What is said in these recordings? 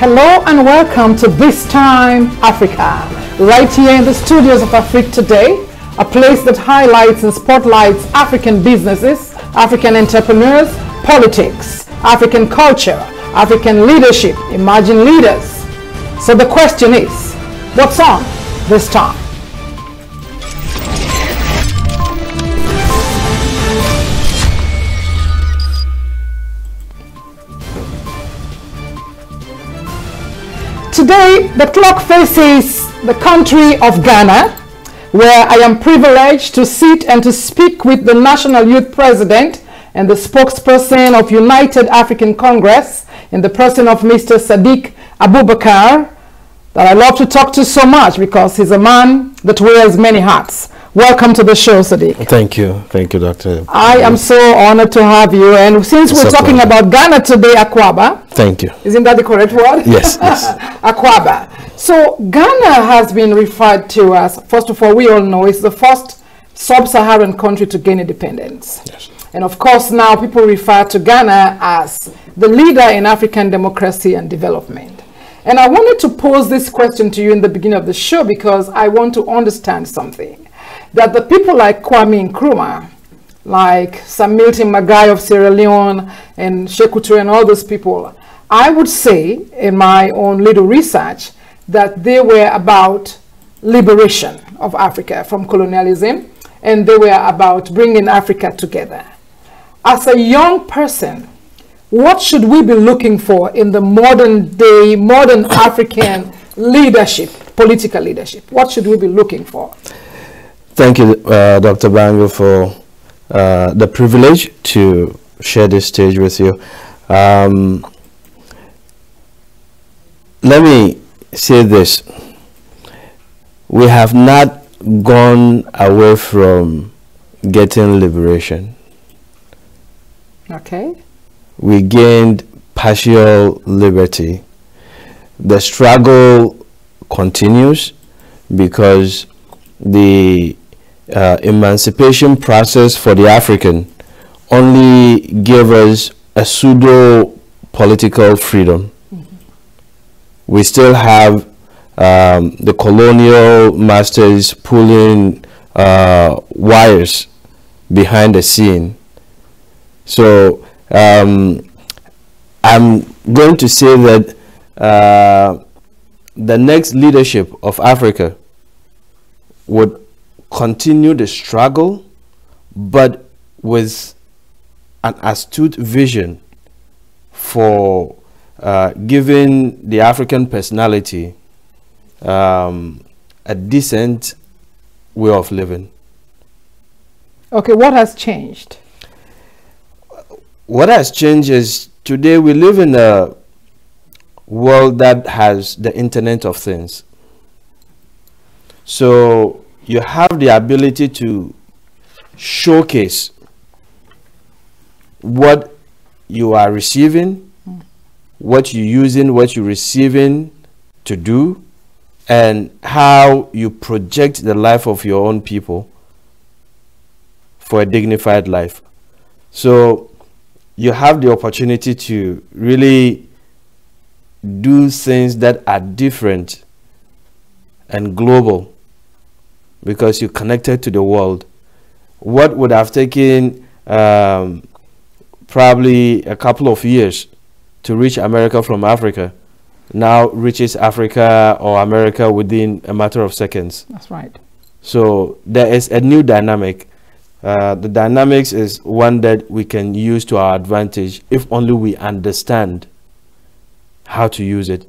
Hello and welcome to This Time Africa, right here in the studios of Afrique Today, a place that highlights and spotlights African businesses, African entrepreneurs, politics, African culture, African leadership, emerging leaders. So the question is, what's on this time? Today, the clock faces the country of Ghana, where I am privileged to sit and to speak with the National Youth President and the spokesperson of United African Congress in the person of Mr. Sadiq Abubakar, that I love to talk to so much because he's a man that wears many hats. Welcome to the show, Sadiq. Thank you, Doctor. I am so honored to have you. And since we're talking about Ghana today, Akwaba. Thank you. Isn't that the correct word? Yes, yes. Akwaba. So Ghana has been referred to as, first of all, we all know it's the first sub-Saharan country to gain independence. Yes. And of course, now people refer to Ghana as the leader in African democracy and development. And I wanted to pose this question to you in the beginning of the show because I want to understand something. That the people like Kwame Nkrumah, like Sam Milton Magai of Sierra Leone and Sekou Touré and all those people, I would say in my own little research that they were about liberation of Africa from colonialism, and they were about bringing Africa together. As a young person, what should we be looking for in the modern day, modern African leadership, political leadership? What should we be looking for? Thank you, Dr. Bango, for the privilege to share this stage with you. Let me say this. We have not gone away from getting liberation. Okay. We gained partial liberty. The struggle continues because the emancipation process for the African only gave us a pseudo political freedom. Mm-hmm. We still have the colonial masters pulling wires behind the scene. So I'm going to say that the next leadership of Africa would continue the struggle, but with an astute vision for giving the African personality a decent way of living. Okay, what has changed? What has changed is today we live in a world that has the Internet of Things. So you have the ability to showcase what you are receiving, what you're using, what you're receiving to do, and how you project the life of your own people for a dignified life. So you have the opportunity to really do things that are different and global, because you're connected to the world. What would have taken probably a couple of years to reach America from Africa now reaches Africa or America within a matter of seconds. That's right. So there is a new dynamic. The dynamics is one that we can use to our advantage if only we understand how to use it.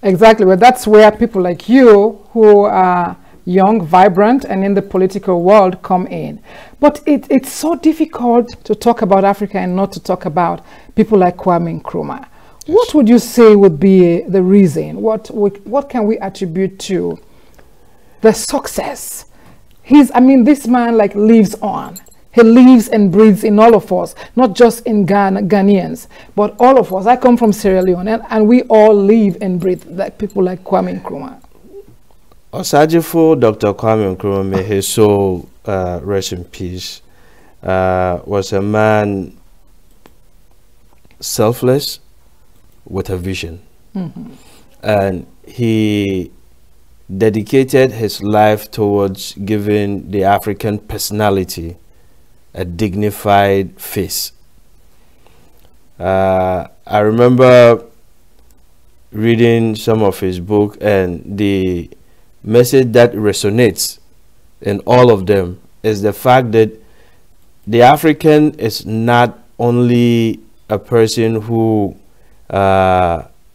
Exactly. Well, that's where people like you who are young, vibrant, and in the political world come in. But it's so difficult to talk about Africa and not to talk about people like Kwame Nkrumah. Yes. What would you say would be the reason? What can we attribute to the success? This man like lives on. He lives and breathes in all of us, not just in Ghanaians, but all of us. I come from Sierra Leone, and we all live and breathe like people like Kwame Nkrumah. Osajifo Dr. Kwame Nkrumah, may his soul rest in peace, was a man selfless with a vision. And he dedicated his life towards giving the African personality a dignified face. I remember reading some of his book, and the message that resonates in all of them is the fact that the African is not only a person who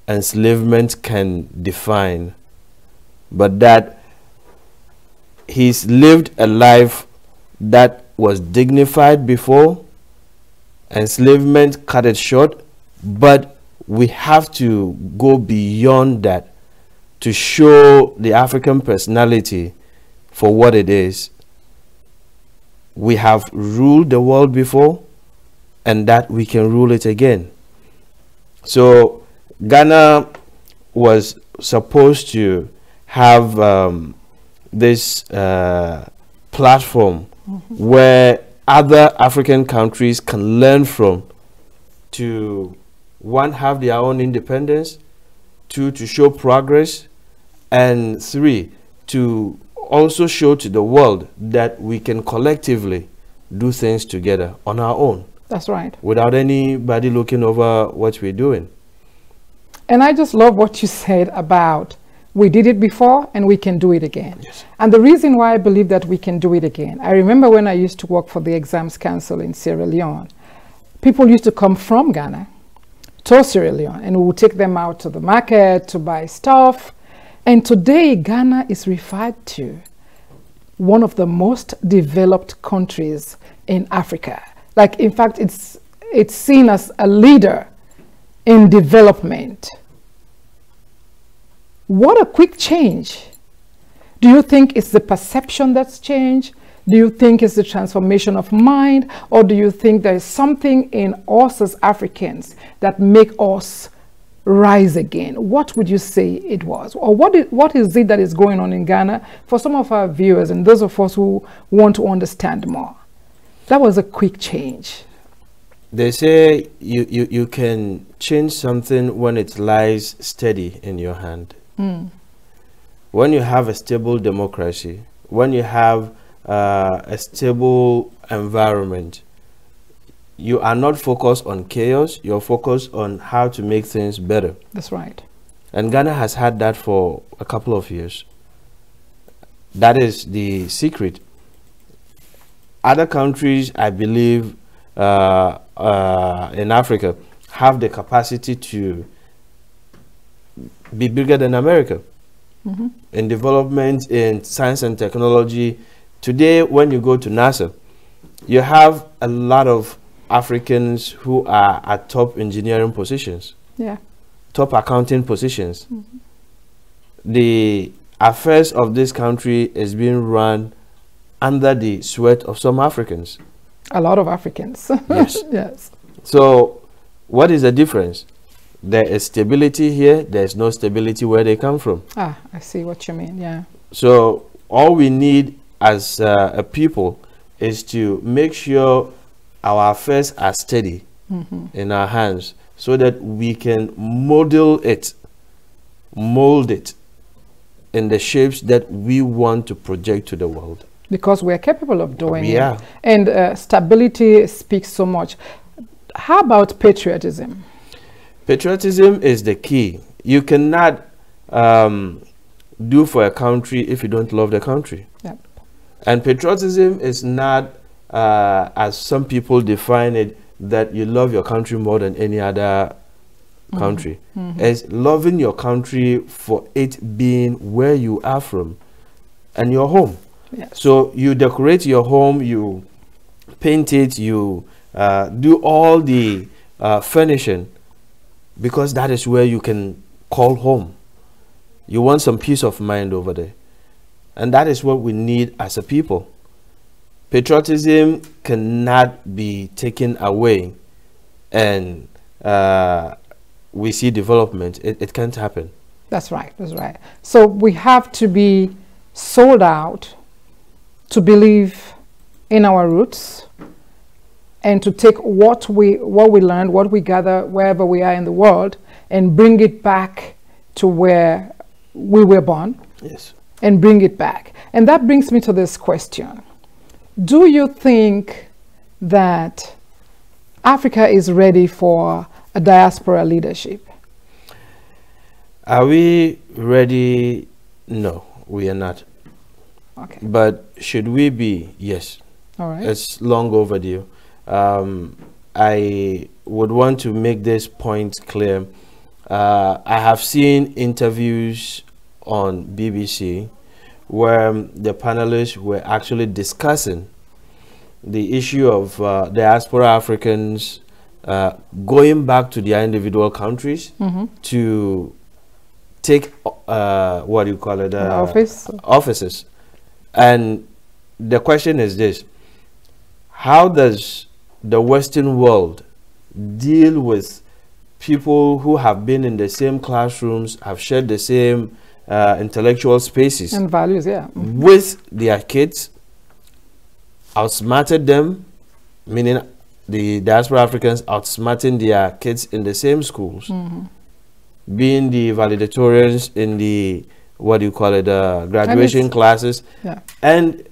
enslavement can define, but that he's lived a life that was dignified before. Enslavement cut it short, but we have to go beyond that to show the African personality for what it is. We have ruled the world before, and that we can rule it again. So Ghana was supposed to have this platform where other African countries can learn from, to one, have their own independence, two, to show progress, and three, to also show to the world that we can collectively do things together on our own. That's right. Without anybody looking over what we're doing. And I just love what you said about we did it before and we can do it again. Yes. And the reason why I believe that we can do it again, I remember when I used to work for the Exams Council in Sierra Leone, people used to come from Ghana to Sierra Leone, and we would take them out to the market to buy stuff. And today, Ghana is referred to one of the most developed countries in Africa. Like, in fact, it's seen as a leader in development. What a quick change. Do you think it's the perception that's changed? Do you think it's the transformation of mind? Or do you think there is something in us as Africans that make us rise again? What would you say it was? Or what is it that is going on in Ghana for some of our viewers and those of us who want to understand more? That was a quick change. They say you can change something when it lies steady in your hand. When you have a stable democracy, when you have a stable environment, you are not focused on chaos, you're focused on how to make things better. That's right. And Ghana has had that for a couple of years. That is the secret. Other countries, I believe, in Africa have the capacity to be bigger than America in development, in science and technology. Today, when you go to NASA, you have a lot of Africans who are at top engineering positions, top accounting positions. The affairs of this country is being run under the sweat of some Africans. A lot of Africans. Yes. Yes. So what is the difference? There is stability here. There's no stability where they come from. Ah, I see what you mean. Yeah. So all we need as a people is to make sure our affairs are steady in our hands, so that we can mold it in the shapes that we want to project to the world. Because we're capable of doing it. Yeah. And stability speaks so much. How about patriotism? Patriotism is the key. You cannot do for a country if you don't love the country. Yep. And patriotism is not, as some people define it, that you love your country more than any other country. It's loving your country for it being where you are from and your home. Yes. So you decorate your home, you paint it, you do all the furnishing, because that is where you can call home. You want some peace of mind over there. And that is what we need as a people. Patriotism cannot be taken away and we see development. It can't happen. That's right. That's right. So we have to be sold out to believe in our roots, and to take what we learned, what we gather wherever we are in the world, and bring it back to where we were born. Yes. And bring it back. And that brings me to this question. Do you think that Africa is ready for a diaspora leadership? Are we ready? No, we are not. Okay. But should we be? Yes. All right. It's long overdue. I would want to make this point clear. I have seen interviews on BBC where the panelists were actually discussing the issue of diaspora Africans going back to their individual countries to take what do you call it, offices. And the question is this: how does the Western world deal with people who have been in the same classrooms, have shared the same intellectual spaces and values, with their kids, outsmarted them, meaning the diaspora Africans outsmarting their kids in the same schools, being the valedictorians in the, what do you call it, graduation classes, and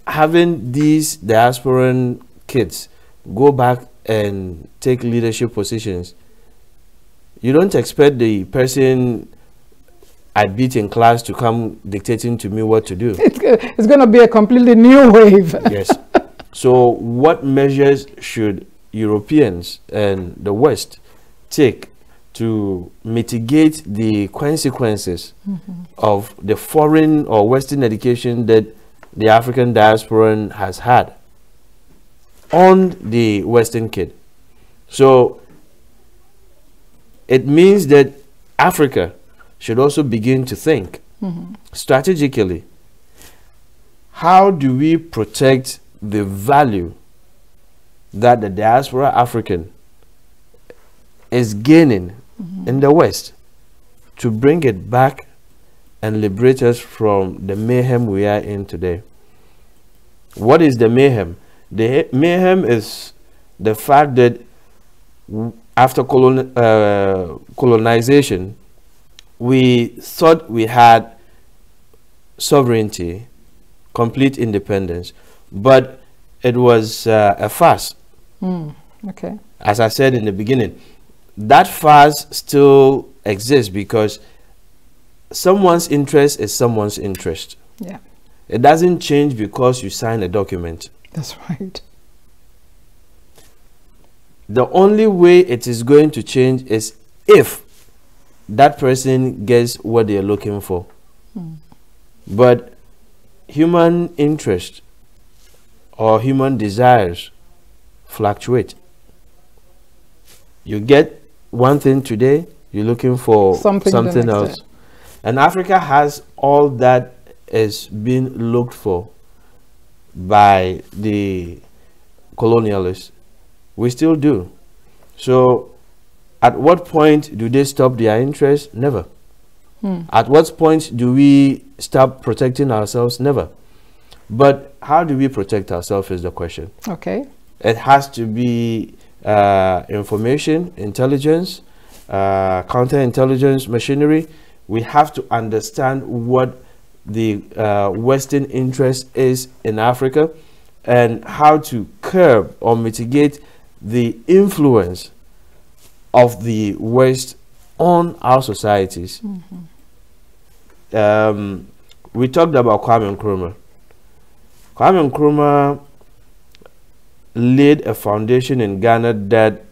having these diasporan kids go back and take leadership positions. You don't expect the person I beat in class to come dictating to me what to do. It's going to be a completely new wave. Yes. So what measures should Europeans and the West take to mitigate the consequences of the foreign or Western education that the African diaspora has had on the Western kid? So it means that Africa should also begin to think strategically. How do we protect the value that the diaspora African is gaining in the West to bring it back and liberate us from the mayhem we are in today? What is the mayhem? The mayhem is the fact that after colonization, we thought we had sovereignty, complete independence, but it was a farce. Okay. As I said in the beginning, that farce still exists because someone's interest is someone's interest. Yeah. It doesn't change because you sign a document. That's right. The only way it is going to change is if that person gets what they're looking for. But human interest or human desires fluctuate. You get one thing today, you're looking for something else. Day. And Africa has all that is being looked for by the colonialists. We still do. So at what point do they stop their interest? Never. At what point do we stop protecting ourselves? Never. But how do we protect ourselves is the question. Okay. It has to be information, intelligence, counterintelligence machinery. We have to understand what the Western interest is in Africa and how to curb or mitigate the influence of the West on our societies. We talked about Kwame Nkrumah. Kwame Nkrumah laid a foundation in Ghana that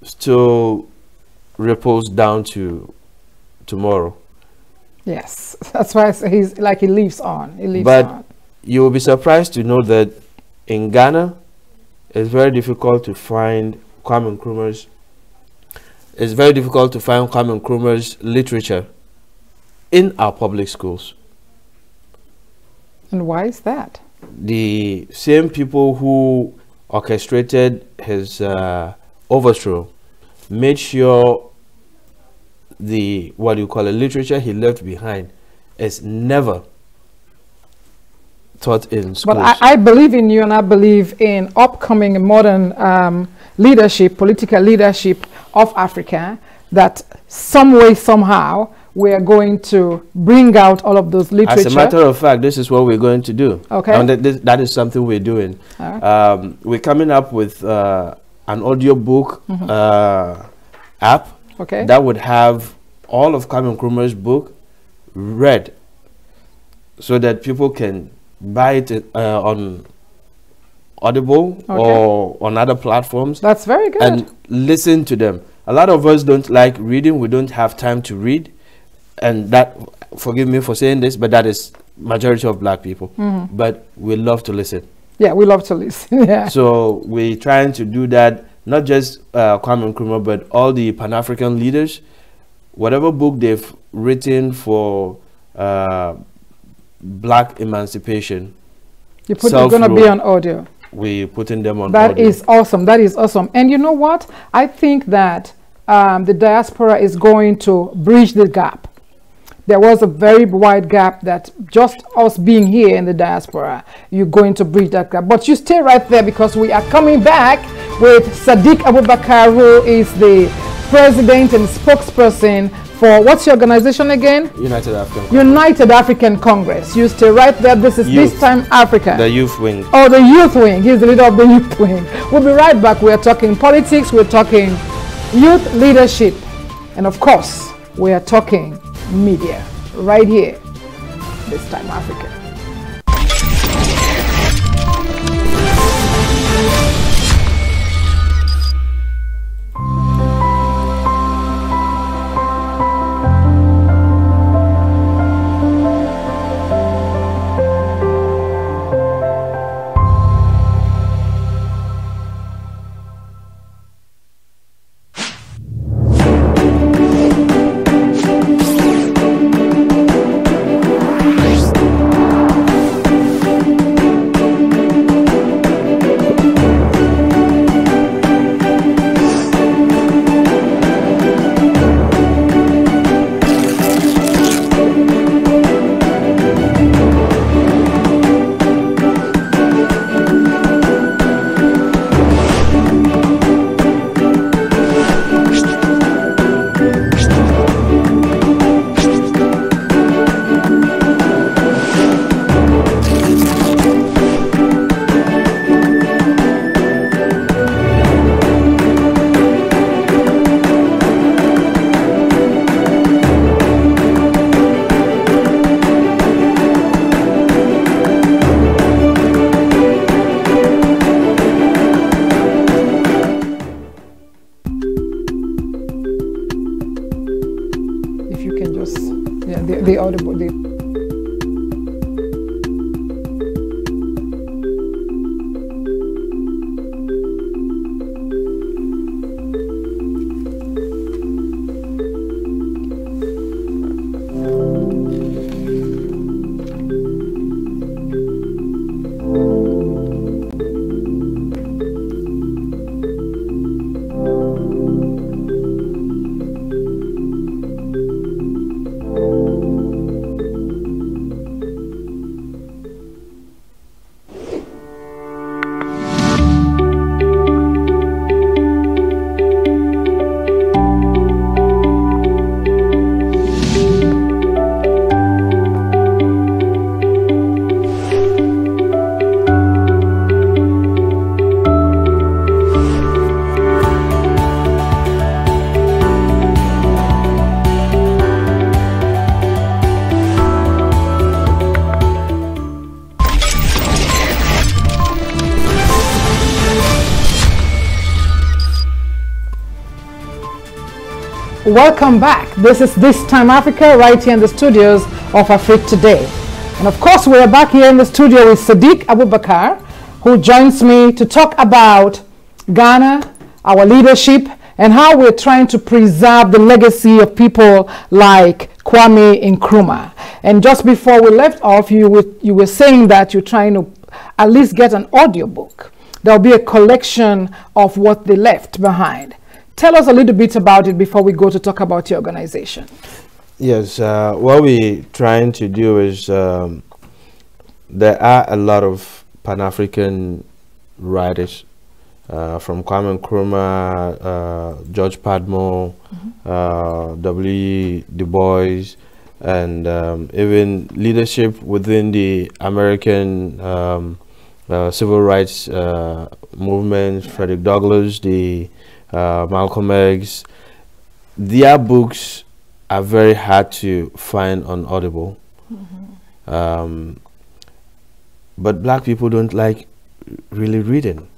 still ripples down to tomorrow. Yes, that's why I say he's like he lives on. He lives but on. You will be surprised to know that in Ghana, it's very difficult to find Kwame Nkrumah's. It's very difficult to find Kwame Nkrumah's literature in our public schools. And why is that? The same people who orchestrated his overthrow made sure the, what you call it, literature he left behind is never taught in schools. But I believe in you, and I believe in upcoming modern leadership, political leadership of Africa, that some way, somehow, we are going to bring out all of those literature. As a matter of fact, this is what we're going to do. Okay. And that is something we're doing. Right. We're coming up with an audio book app that would have all of Kwame Nkrumah's book read, so that people can buy it on Audible or on other platforms. That's very good. And listen to them. A lot of us don't like reading. We don't have time to read. And that, forgive me for saying this, but that is majority of black people. But we love to listen. Yeah, we love to listen. Yeah. So we're trying to do that, not just Kwame Nkrumah, but all the Pan-African leaders. Whatever book they've written for black emancipation, you're going to be on audio. We're putting them on audio. That is awesome. That is awesome. And you know what? I think that the diaspora is going to bridge the gap. There was a very wide gap that just us being here in the diaspora, you're going to bridge that gap. But you stay right there, because we are coming back with Sadiq Abubakar, who is the president and spokesperson for, what's your organization again? United African Congress. United African Congress. You stay right there. This is This Time Africa. The youth wing. Oh, the youth wing. He's the leader of the youth wing. We'll be right back. We're talking politics. We're talking youth leadership. And of course, we are talking media right here. This Time Africa. The audible. Welcome back. This is This Time Africa, right here in the studios of Africa Today. And of course, we're back here in the studio with Sadiq Abubakar, who joins me to talk about Ghana, our leadership, and how we're trying to preserve the legacy of people like Kwame Nkrumah. And just before we left off, you were saying that you're trying to at least get an audio book. There'll be a collection of what they left behind. Tell us a little bit about it before we go to talk about your organization. Yes, what we're trying to do is there are a lot of Pan-African writers, from Kwame Nkrumah, George Padmore, W. Du Bois, and even leadership within the American civil rights movement, Frederick Douglass, the Malcolm X. Their books are very hard to find on Audible. But black people don't like really reading.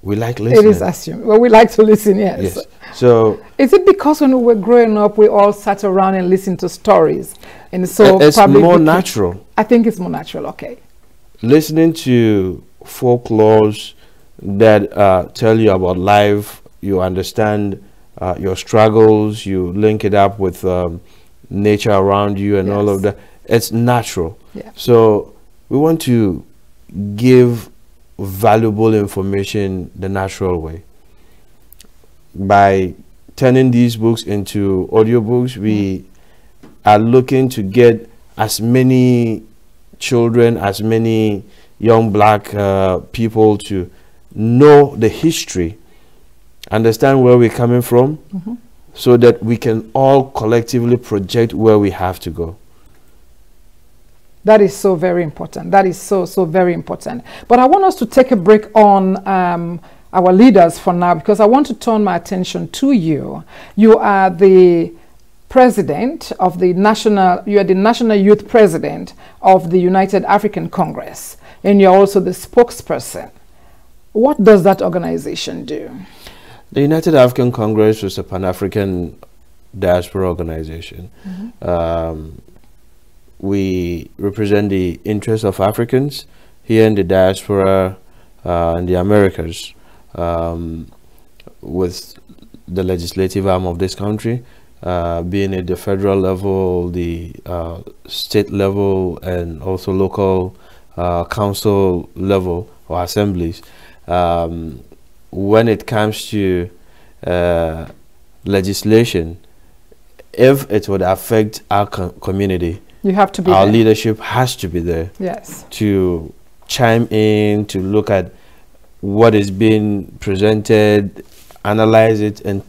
We like listening. It is assumed. Well, we like to listen, yes. So is it because when we were growing up, we all sat around and listened to stories? And so it's probably more natural. I think it's more natural, okay. Listening to folklores that tell you about life, you understand your struggles, you link it up with nature around you and all of that. It's natural. Yeah. So we want to give valuable information the natural way. By turning these books into audiobooks, we are looking to get as many children, as many young black people to know the history, understand where we're coming from, so that we can all collectively project where we have to go. That is so very important. That is so very important. But I want us to take a break on our leaders for now, because I want to turn my attention to you. You are the president of the national, you are the national youth president of the United African Congress, and you're also the spokesperson. What does that organization do? The United African Congress was a Pan-African diaspora organization. We represent the interests of Africans here in the diaspora in the Americas, with the legislative arm of this country being at the federal level, the state level, and also local council level or assemblies. When it comes to legislation, if it would affect our community, you have to be our there. leadership has to be there. Yes. To chime in, to look at what is being presented, analyze it, and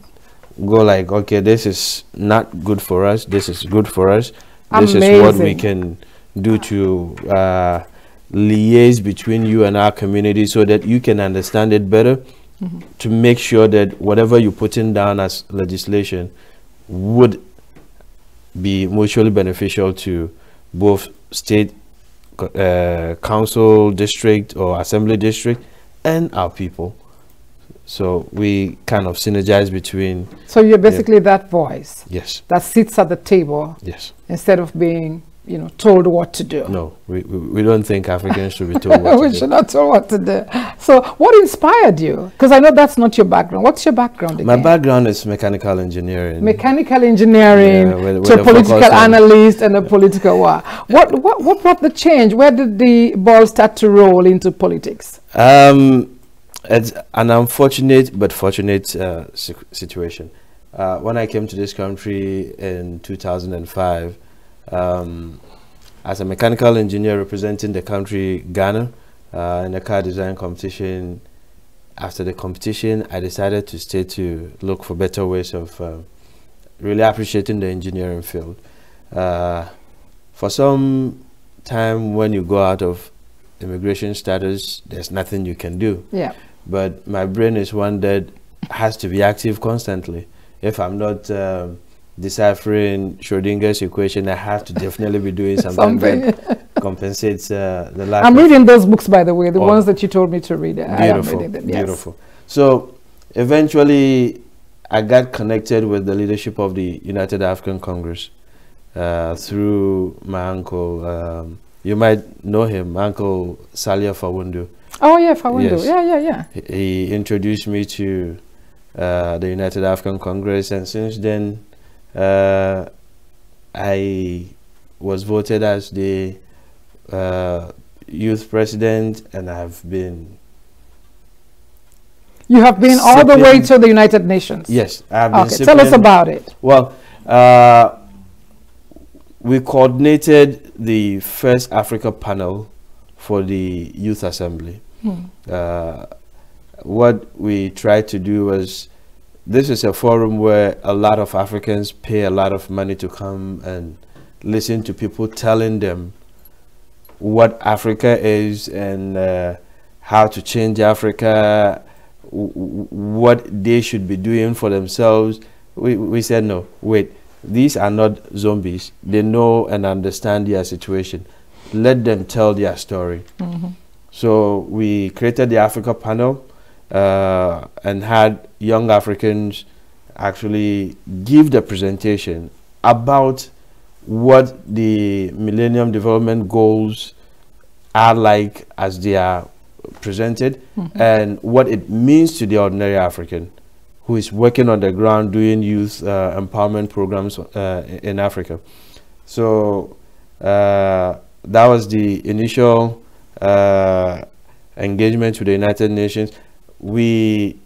go like, okay, this is not good for us, this is good for us. This is what we can do to liaise between you and our community so that you can understand it better, to make sure that whatever you're putting down as legislation would be mutually beneficial to both state council district or assembly district and our people. So we kind of synergize between. So you're basically that voice. Yes. That sits at the table. Yes. Instead of being, you know, told what to do. No, we don't think Africans should be told what to do. We should not told what to do. So what inspired you? Because I know that's not your background. What's your background again? My background is mechanical engineering. Mechanical engineering, to a political analyst and a political war. What brought the change? Where did the ball start to roll into politics? It's an unfortunate but fortunate situation. When I came to this country in 2005, as a mechanical engineer representing the country Ghana in a car design competition, after the competition I decided to stay to look for better ways of really appreciating the engineering field. For some time, when you go out of immigration status, there's nothing you can do. Yeah. But my brain is one that has to be active constantly. If I'm not deciphering Schrodinger's equation, I have to definitely be doing something that compensates the life. I'm reading those books, by the way, the ones that you told me to read. Beautiful, I am reading them, yes. Beautiful. So eventually I got connected with the leadership of the United African Congress through my uncle. You might know him, Uncle Salia Fawundu. Oh yeah, Fawundu. Yes. Yeah. He introduced me to the United African Congress, and since then I was voted as the youth president, and I've been. You have been all the way to the United Nations. Yes, I've been. Okay, tell us about it. Well, we coordinated the first Africa panel for the Youth Assembly. What we tried to do was, this is a forum where a lot of Africans pay a lot of money to come and listen to people telling them what Africa is and how to change Africa, what they should be doing for themselves. We said, no, wait, these are not zombies. They know and understand their situation. Let them tell their story. So we created the Africa panel and had young Africans actually give the presentation about what the Millennium Development Goals are like as they are presented, and what it means to the ordinary African who is working on the ground doing youth empowerment programs in Africa. So that was the initial engagement with the United Nations. We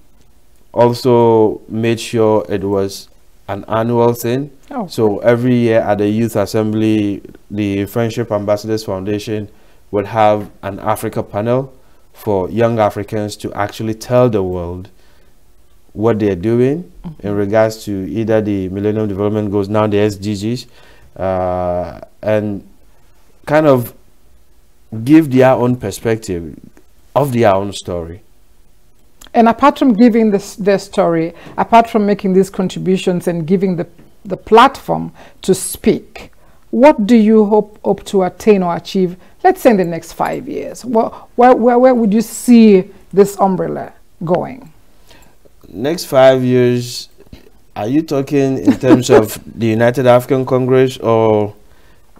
also made sure it was an annual thing. So every year at the Youth Assembly, the Friendship Ambassadors Foundation would have an Africa panel for young Africans to actually tell the world what they're doing in regards to either the Millennium Development Goals, now the SDGs, and kind of give their own perspective of their own story. And apart from giving their story, apart from making these contributions and giving the platform to speak, what do you hope to attain or achieve, let's say in the next 5 years? Where would you see this umbrella going? Next 5 years, are you talking in terms of the United African Congress or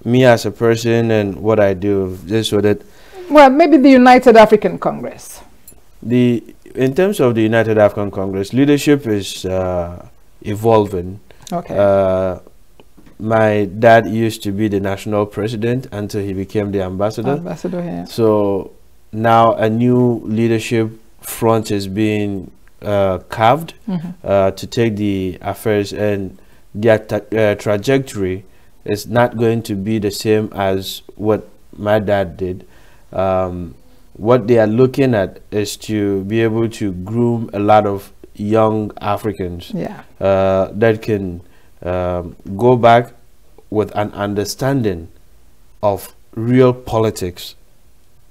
me as a person and what I do, just so that... Well, maybe the United African Congress. In terms of the United African Congress, leadership is evolving. Okay. My dad used to be the national president until he became the ambassador. Yeah. So now a new leadership front is being carved to take the affairs, and their trajectory is not going to be the same as what my dad did. What they are looking at is to be able to groom a lot of young Africans that can go back with an understanding of real politics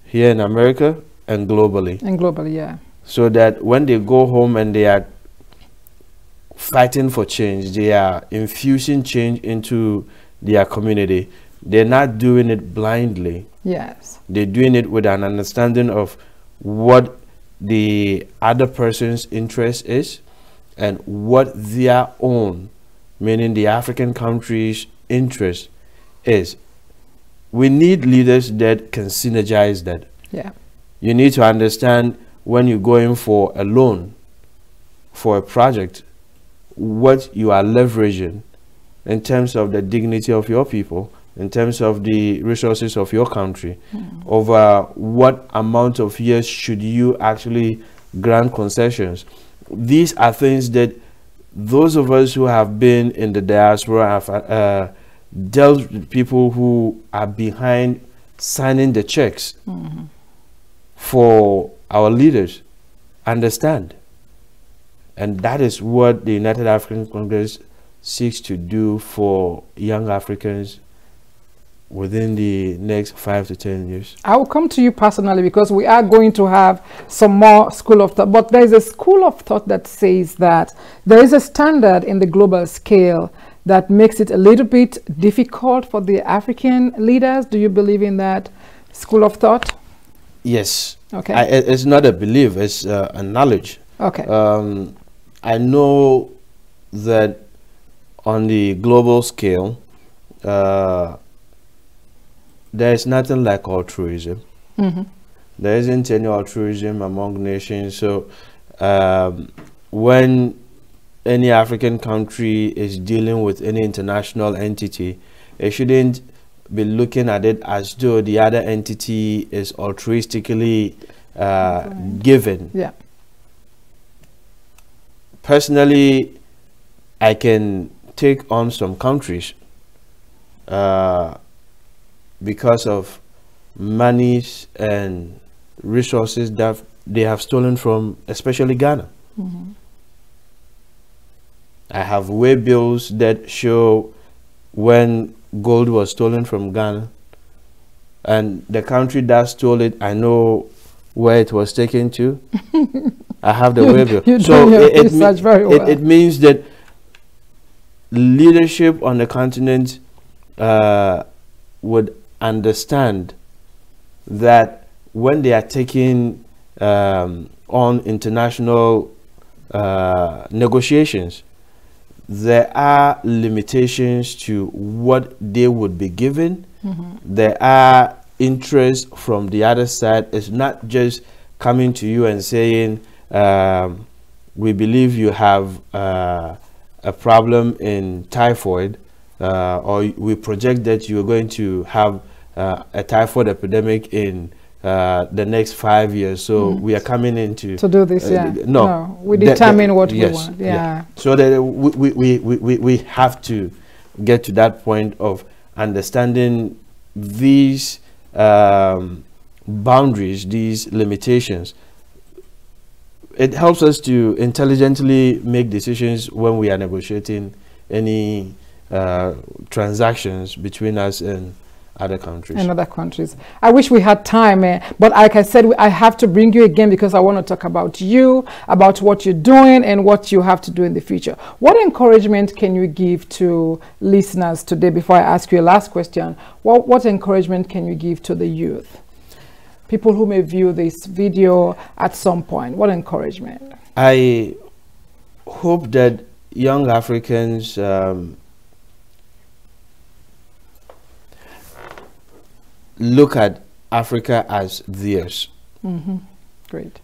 here in America and globally. And globally, yeah. So that when they go home and they are fighting for change, they are infusing change into their community. They're not doing it blindly. Yes. They're doing it with an understanding of what the other person's interest is and what their own, meaning the African country's interest is. We need leaders that can synergize that. Yeah. You need to understand when you're going for a loan for a project, what you are leveraging in terms of the dignity of your people, in terms of the resources of your country, over what amount of years should you actually grant concessions. These are things that those of us who have been in the diaspora have dealt with people who are behind signing the checks for our leaders understand. And that is what the United African Congress seeks to do for young Africans within the next 5 to 10 years. I will come to you personally because we are going to have some more school of thought. But there is a school of thought that says that there is a standard in the global scale that makes it a little bit difficult for the African leaders. Do you believe in that school of thought? Yes. Okay. It's not a belief, it's a knowledge. Okay. I know that on the global scale, there is nothing like altruism. There isn't any altruism among nations. So when any African country is dealing with any international entity, it shouldn't be looking at it as though the other entity is altruistically given. Yeah. Personally, I can take on some countries because of monies and resources that they have stolen from, especially Ghana. I have way bills that show when gold was stolen from Ghana, and the country that stole it, I know where it was taken to. I have the way bill. So it means that leadership on the continent would understand that when they are taking on international negotiations, there are limitations to what they would be given. There are interests from the other side. It's not just coming to you and saying, we believe you have a problem in typhoid, or we project that you're going to have a typhoid epidemic in the next 5 years, so we are coming in to do this. No, we determine what we want. So that we have to get to that point of understanding these boundaries, these limitations. It helps us to intelligently make decisions when we are negotiating any transactions between us and other countries. I wish we had time, but like I said, I have to bring you again because I want to talk about you, about what you're doing and what you have to do in the future. What encouragement can you give to listeners today before I ask you a last question? What encouragement can you give to the youth? People who may view this video at some point, what encouragement? I hope that young Africans look at Africa as theirs. Great.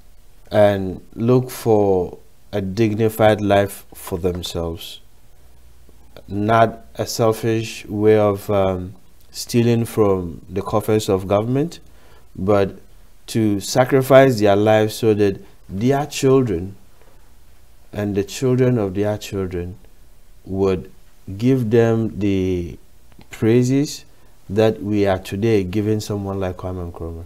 And look for a dignified life for themselves. Not a selfish way of stealing from the coffers of government, but to sacrifice their lives so that their children and the children of their children would give them the praises that we are today giving someone like Kwame Nkrumah.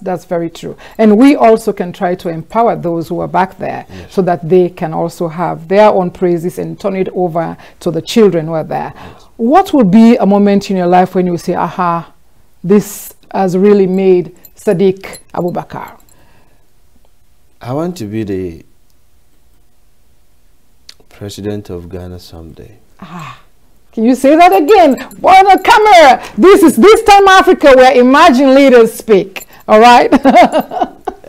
That's very true. And we also can try to empower those who are back there, so that they can also have their own praises and turn it over to the children who are there. What would be a moment in your life when you say, aha, this has really made Sadiq Abubakar? I want to be the president of Ghana someday. Can you say that again? On the camera. This is This Time Africa, where emerging leaders speak. All right?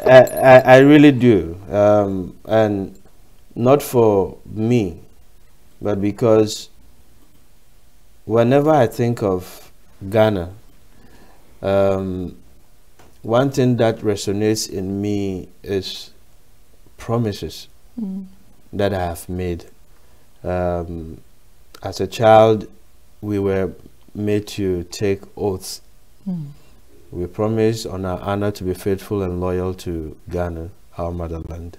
I really do. And not for me, but because whenever I think of Ghana, one thing that resonates in me is promises that I have made. As a child, we were made to take oaths. We promised on our honor to be faithful and loyal to Ghana, our motherland.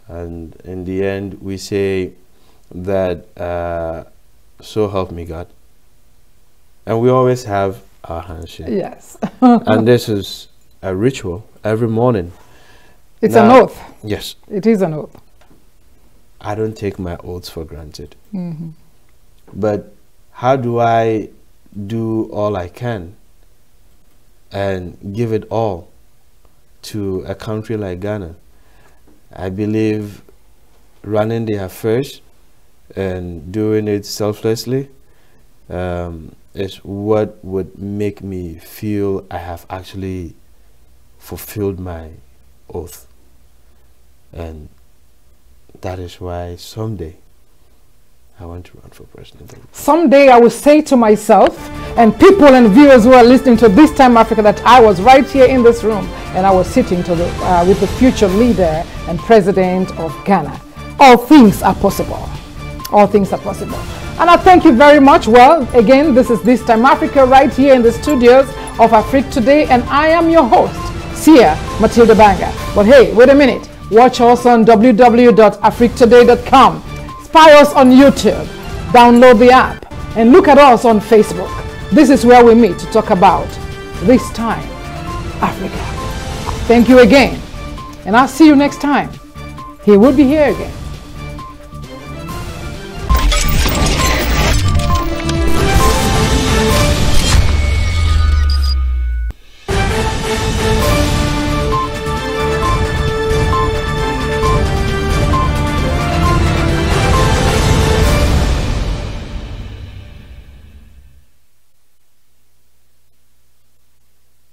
And in the end, we say that, so help me God. And we always have our handshake. Yes. And this is a ritual every morning. It's an oath. Yes. It is an oath. I don't take my oaths for granted. But how do I do all I can and give it all to a country like Ghana? I believe running the affairs and doing it selflessly is what would make me feel I have actually fulfilled my oath. And that is why someday I want to run for president. Someday I will say to myself and people and viewers who are listening to This Time Africa that I was right here in this room and I was sitting with the future leader and president of Ghana. All things are possible. All things are possible. And I thank you very much. Well, again, this is This Time Africa right here in the studios of Afrique Today, and I am your host, Sia Matilda Banga. But hey, wait a minute. Watch us on www.afriquetoday.com. Spy us on YouTube, download the app, and look at us on Facebook. This is where we meet to talk about this time, Africa. Thank you again, and I'll see you next time. He will be here again.